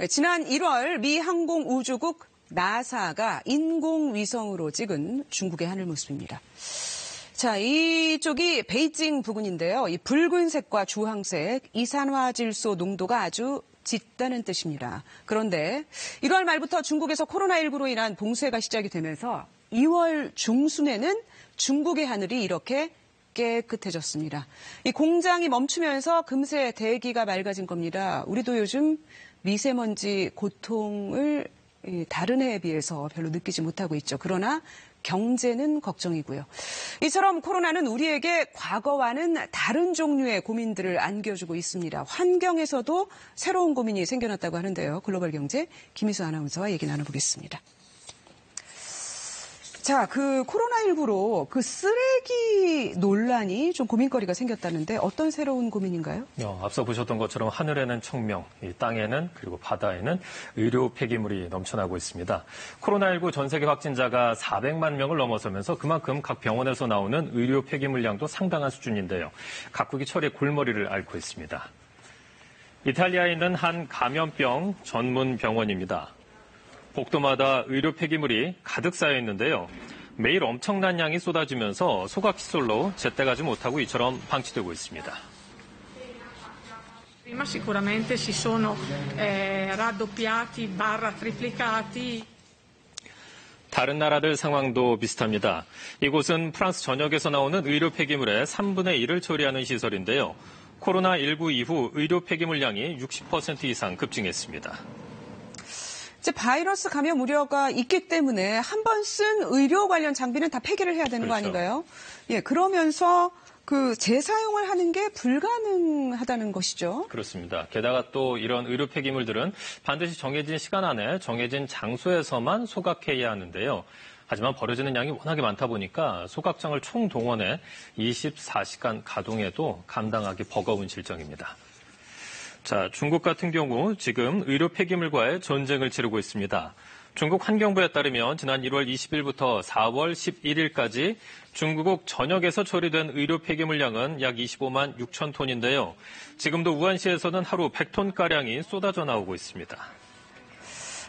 지난 1월 미 항공우주국 나사가 인공위성으로 찍은 중국의 하늘 모습입니다. 자, 이쪽이 베이징 부근인데요. 이 붉은색과 주황색, 이산화질소 농도가 아주 짙다는 뜻입니다. 그런데 1월 말부터 중국에서 코로나19로 인한 봉쇄가 시작이 되면서 2월 중순에는 중국의 하늘이 이렇게 깨끗해졌습니다. 이 공장이 멈추면서 금세 대기가 맑아진 겁니다. 우리도 요즘 미세먼지 고통을 다른 해에 비해서 별로 느끼지 못하고 있죠. 그러나 경제는 걱정이고요. 이처럼 코로나는 우리에게 과거와는 다른 종류의 고민들을 안겨주고 있습니다. 환경에서도 새로운 고민이 생겨났다고 하는데요. 글로벌 경제 김희수 아나운서와 얘기 나눠보겠습니다. 자, 코로나19로 쓰레기 논란이 좀 고민거리가 생겼다는데 어떤 새로운 고민인가요? 앞서 보셨던 것처럼 하늘에는 청명, 이 땅에는 그리고 바다에는 의료 폐기물이 넘쳐나고 있습니다. 코로나19 전 세계 확진자가 400만 명을 넘어서면서 그만큼 각 병원에서 나오는 의료 폐기물량도 상당한 수준인데요. 각국이 철의 골머리를 앓고 있습니다. 이탈리아에 있는 한 감염병 전문 병원입니다. 복도마다 의료 폐기물이 가득 쌓여 있는데요. 매일 엄청난 양이 쏟아지면서 소각시설로 제때 가지 못하고 이처럼 방치되고 있습니다. Prima sicuramente si sono raddoppiati barra triplicati. 다른 나라들 상황도 비슷합니다. 이곳은 프랑스 전역에서 나오는 의료 폐기물의 3분의 1을 처리하는 시설인데요. 코로나19 이후 의료 폐기물량이 60% 이상 급증했습니다. 이제 바이러스 감염 우려가 있기 때문에 한 번 쓴 의료 관련 장비는 다 폐기를 해야 되는 거 아닌가요? 예, 그러면서 재사용을 하는 게 불가능하다는 것이죠. 그렇습니다. 게다가 또 이런 의료 폐기물들은 반드시 정해진 시간 안에 정해진 장소에서만 소각해야 하는데요. 하지만 버려지는 양이 워낙에 많다 보니까 소각장을 총동원해 24시간 가동해도 감당하기 버거운 실정입니다. 자, 중국 같은 경우 지금 의료 폐기물과의 전쟁을 치르고 있습니다. 중국 환경부에 따르면 지난 1월 20일부터 4월 11일까지 중국 전역에서 처리된 의료 폐기물량은 약 25만 6천 톤인데요. 지금도 우한시에서는 하루 100톤가량이 쏟아져 나오고 있습니다.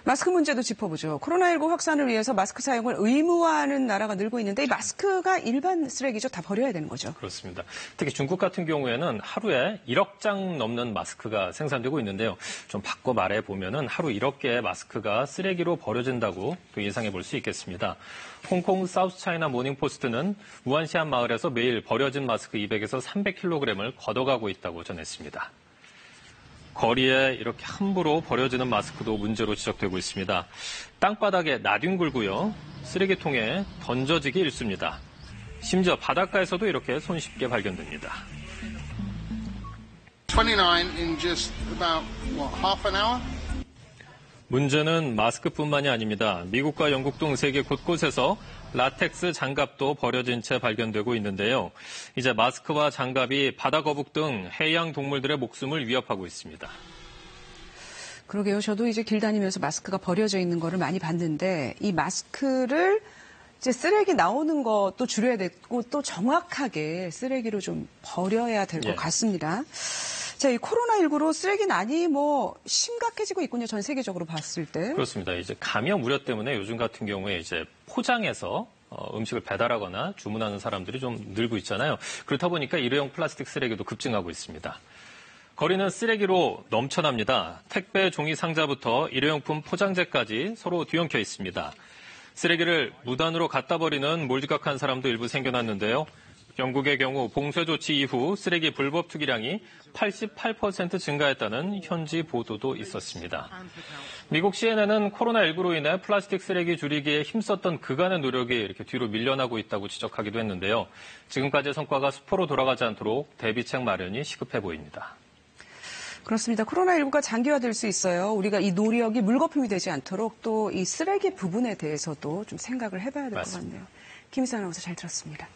마스크 문제도 짚어보죠. 코로나19 확산을 위해서 마스크 사용을 의무화하는 나라가 늘고 있는데 이 마스크가 일반 쓰레기죠. 다 버려야 되는 거죠. 그렇습니다. 특히 중국 같은 경우에는 하루에 1억 장 넘는 마스크가 생산되고 있는데요. 좀 바꿔 말해보면은 하루 1억 개의 마스크가 쓰레기로 버려진다고 또 예상해 볼 수 있겠습니다. 홍콩 사우스 차이나 모닝포스트는 우한시 한 마을에서 매일 버려진 마스크 200에서 300kg을 걷어가고 있다고 전했습니다. 거리에 이렇게 함부로 버려지는 마스크도 문제로 지적되고 있습니다. 땅바닥에 나뒹굴고요. 쓰레기통에 던져지기 일쑤입니다. 심지어 바닷가에서도 이렇게 손쉽게 발견됩니다. 29 in just about half an hour? 문제는 마스크뿐만이 아닙니다. 미국과 영국 등 세계 곳곳에서 라텍스 장갑도 버려진 채 발견되고 있는데요. 이제 마스크와 장갑이 바다거북 등 해양 동물들의 목숨을 위협하고 있습니다. 그러게요. 저도 이제 길 다니면서 마스크가 버려져 있는 거를 많이 봤는데 이 마스크를 이제 쓰레기 나오는 것도 줄여야 되고 또 정확하게 쓰레기로 좀 버려야 될 것 같습니다. 자, 이 코로나19로 쓰레기난이 심각해지고 있군요. 전 세계적으로 봤을 때. 그렇습니다. 이제 감염 우려 때문에 요즘 같은 경우에 이제 포장해서 음식을 배달하거나 주문하는 사람들이 좀 늘고 있잖아요. 그렇다 보니까 일회용 플라스틱 쓰레기도 급증하고 있습니다. 거리는 쓰레기로 넘쳐납니다. 택배 종이 상자부터 일회용품 포장재까지 서로 뒤엉켜 있습니다. 쓰레기를 무단으로 갖다 버리는 몰지각한 사람도 일부 생겨났는데요. 영국의 경우 봉쇄 조치 이후 쓰레기 불법 투기량이 88% 증가했다는 현지 보도도 있었습니다. 미국 CNN은 코로나19로 인해 플라스틱 쓰레기 줄이기에 힘썼던 그간의 노력이 이렇게 뒤로 밀려나고 있다고 지적하기도 했는데요. 지금까지의 성과가 수포로 돌아가지 않도록 대비책 마련이 시급해 보입니다. 그렇습니다. 코로나19가 장기화될 수 있어요. 우리가 이 노력이 물거품이 되지 않도록 또 이 쓰레기 부분에 대해서도 좀 생각을 해봐야 될 것 같네요. 김희수 아나운서 잘 들었습니다.